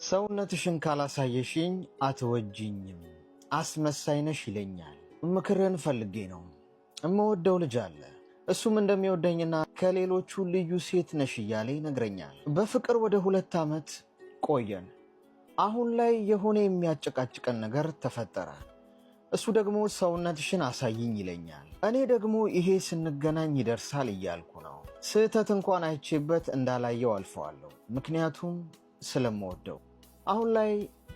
ሰውነትሽን ካላሳየሽኝ አትወጂኝም፣ አስመሳይ ነሽ ይለኛል። ምክርን ፈልጌ ነው። እምወደው ልጅ አለ። እሱም እንደሚወደኝና ከሌሎቹ ልዩ ሴት ነሽ እያለ ይነግረኛል። በፍቅር ወደ 2 ዓመት ቆየን። አሁን ላይ የሆነ የሚያጨቃጭቀን ነገር ተፈጠረ። እሱ ደግሞ ሰውነትሽን አሳይኝ ይለኛል። እኔ ደግሞ ይሄ ስንገናኝ ይደርሳል እያልኩ ነው። ስህተት እንኳን አይቼበት እንዳላየው አልፈዋለሁ፣ ምክንያቱም ስለምወደው። አሁን ላይ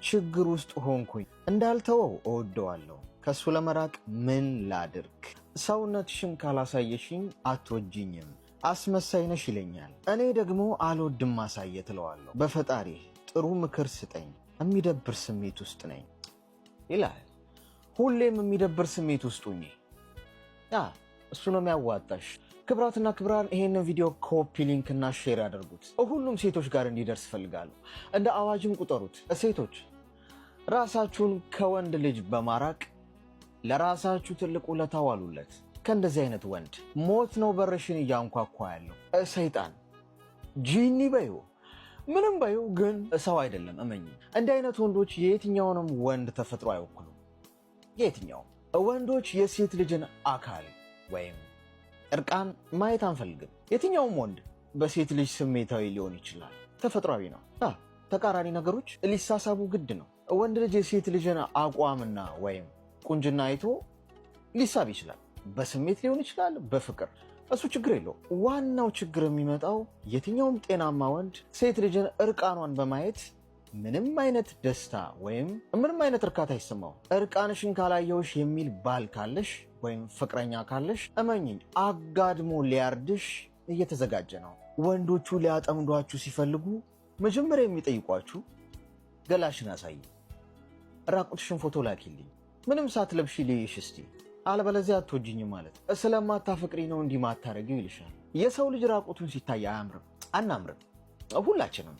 ችግር ውስጥ ሆንኩኝ። እንዳልተወው እወደዋለሁ። ከሱ ለመራቅ ምን ላድርግ? ሰውነትሽን ካላሳየሽኝ አትወጂኝም፣ አስመሳይ ነሽ ይለኛል። እኔ ደግሞ አልወድም ማሳየት እለዋለሁ። በፈጣሪ ጥሩ ምክር ስጠኝ፣ የሚደብር ስሜት ውስጥ ነኝ ይላል። ሁሌም የሚደብር ስሜት ውስጥ ሁኚ። እሱ ነው የሚያዋጣሽ። ክብራትና ክብራን ይሄንን ቪዲዮ ኮፒ ሊንክ እና ሼር ያደርጉት። ሁሉም ሴቶች ጋር እንዲደርስ ፈልጋለሁ። እንደ አዋጅም ቁጠሩት። ሴቶች ራሳችሁን ከወንድ ልጅ በማራቅ ለራሳችሁ ትልቅ ውለታ ዋሉለት። ከእንደዚህ አይነት ወንድ ሞት ነው በርሽን እያንኳኳ ያለው። ሰይጣን ጂኒ በዩ ምንም በዩ ግን ሰው አይደለም። እመኝ፣ እንዲህ አይነት ወንዶች የየትኛውንም ወንድ ተፈጥሮ አይወክሉም። የትኛው ወንዶች የሴት ልጅን አካል ወይም እርቃን ማየት አንፈልግም። የትኛውም ወንድ በሴት ልጅ ስሜታዊ ሊሆን ይችላል፣ ተፈጥሯዊ ነው። ተቃራኒ ነገሮች ሊሳሳቡ ግድ ነው። ወንድ ልጅ የሴት ልጅን አቋምና ወይም ቁንጅና አይቶ ሊሳብ ይችላል። በስሜት ሊሆን ይችላል፣ በፍቅር እሱ ችግር የለው። ዋናው ችግር የሚመጣው የትኛውም ጤናማ ወንድ ሴት ልጅን እርቃኗን በማየት ምንም አይነት ደስታ ወይም ምንም አይነት እርካታ አይሰማው። እርቃንሽን ካላየውሽ የሚል ባል ካለሽ ወይም ፍቅረኛ ካለሽ እመኝኝ አጋድሞ ሊያርድሽ እየተዘጋጀ ነው። ወንዶቹ ሊያጠምዷችሁ ሲፈልጉ መጀመሪያ የሚጠይቋችሁ ገላሽን አሳይ፣ ራቁትሽን ፎቶ ላኪልኝ፣ ምንም ሳትለብሺ ልይሽ እስቲ፣ አለበለዚያ አትወጂኝም ማለት ስለማታፈቅሪ ነው እንዲህ ማታረጊው ይልሻል። የሰው ልጅ ራቁቱን ሲታይ አያምርም፣ አናምርም። ሁላችንም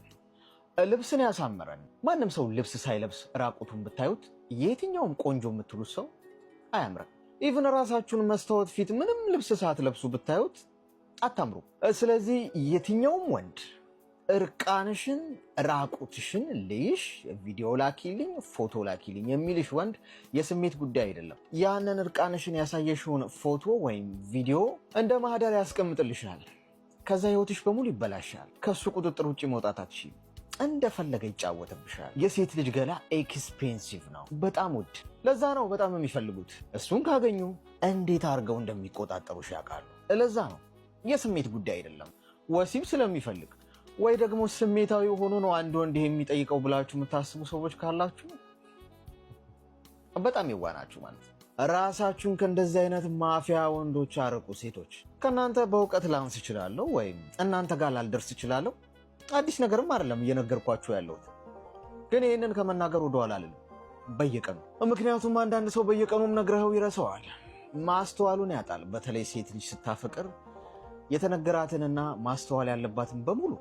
ልብስን ያሳመረን። ማንም ሰው ልብስ ሳይለብስ ራቁቱን ብታዩት የትኛውም ቆንጆ የምትሉት ሰው አያምርም። ኢቭን ራሳችሁን መስታወት ፊት ምንም ልብስ ሳትለብሱ ብታዩት አታምሩ። ስለዚህ የትኛውም ወንድ እርቃንሽን ራቁትሽን ልይሽ፣ ቪዲዮ ላኪልኝ፣ ፎቶ ላኪልኝ የሚልሽ ወንድ የስሜት ጉዳይ አይደለም። ያንን እርቃንሽን ያሳየሽውን ፎቶ ወይም ቪዲዮ እንደ ማህደር ያስቀምጥልሻል። ከዛ ህይወትሽ በሙሉ ይበላሻል። ከሱ ቁጥጥር ውጭ መውጣት አትችይም። እንደፈለገ ይጫወትብሻል። የሴት ልጅ ገላ ኤክስፔንሲቭ ነው፣ በጣም ውድ። ለዛ ነው በጣም የሚፈልጉት። እሱን ካገኙ እንዴት አድርገው እንደሚቆጣጠሩሽ ያውቃሉ። ለዛ ነው የስሜት ጉዳይ አይደለም። ወሲብ ስለሚፈልግ ወይ ደግሞ ስሜታዊ ሆኖ ነው አንድ ወንድ የሚጠይቀው ብላችሁ የምታስቡ ሰዎች ካላችሁ በጣም የዋናችሁ ማለት ነው። ራሳችሁን ከእንደዚህ አይነት ማፊያ ወንዶች አርቁ። ሴቶች ከእናንተ በእውቀት ላንስ እችላለሁ ወይም እናንተ ጋር ላልደርስ እችላለሁ። አዲስ ነገርም አይደለም እየነገርኳችሁ ያለሁት፣ ግን ይህንን ከመናገር ወደኋላ አልልም በየቀኑ። ምክንያቱም አንዳንድ ሰው በየቀኑም ነግረኸው ይረሳዋል፣ ማስተዋሉን ያጣል። በተለይ ሴት ልጅ ስታፈቅር የተነገራትንና ማስተዋል ያለባትን በሙሉ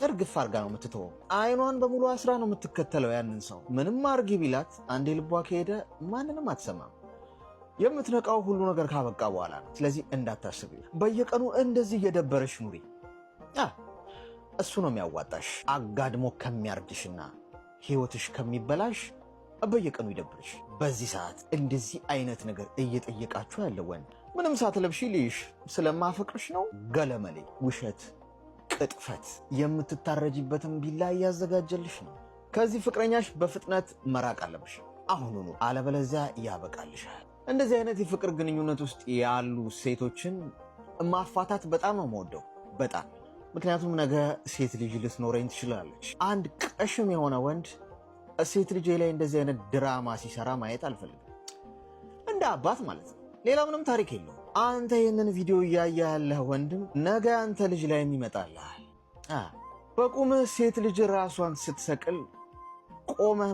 እርግፍ አርጋ ነው የምትተወው። አይኗን በሙሉ አስራ ነው የምትከተለው ያንን ሰው። ምንም አርጊ ቢላት አንዴ ልቧ ከሄደ ማንንም አትሰማም። የምትነቃው ሁሉ ነገር ካበቃ በኋላ ነው። ስለዚህ እንዳታስቢ፣ በየቀኑ እንደዚህ እየደበረሽ ኑሪ። እሱ ነው የሚያዋጣሽ። አጋድሞ ከሚያርድሽና ህይወትሽ ከሚበላሽ በየቀኑ ይደብርሽ። በዚህ ሰዓት እንደዚህ አይነት ነገር እየጠየቃችሁ ያለ ወንድ ምንም ሳትለብሺ ልይሽ ስለማፈቅርሽ ነው፣ ገለመሌ፣ ውሸት፣ ቅጥፈት። የምትታረጂበትን ቢላ እያዘጋጀልሽ ነው። ከዚህ ፍቅረኛሽ በፍጥነት መራቅ አለብሽ አሁኑኑ፣ አለበለዚያ ያበቃልሻል። እንደዚህ አይነት የፍቅር ግንኙነት ውስጥ ያሉ ሴቶችን ማፋታት በጣም ነው የምወደው፣ በጣም። ምክንያቱም ነገ ሴት ልጅ ልትኖረኝ ትችላለች። አንድ ቀሽም የሆነ ወንድ ሴት ልጅ ላይ እንደዚህ አይነት ድራማ ሲሰራ ማየት አልፈልግም፣ እንደ አባት ማለት ነው። ሌላ ምንም ታሪክ የለውም። አንተ ይህንን ቪዲዮ እያየ ያለህ ወንድም ነገ አንተ ልጅ ላይ ይመጣልሃል። በቁምህ ሴት ልጅ ራሷን ስትሰቅል ቆመህ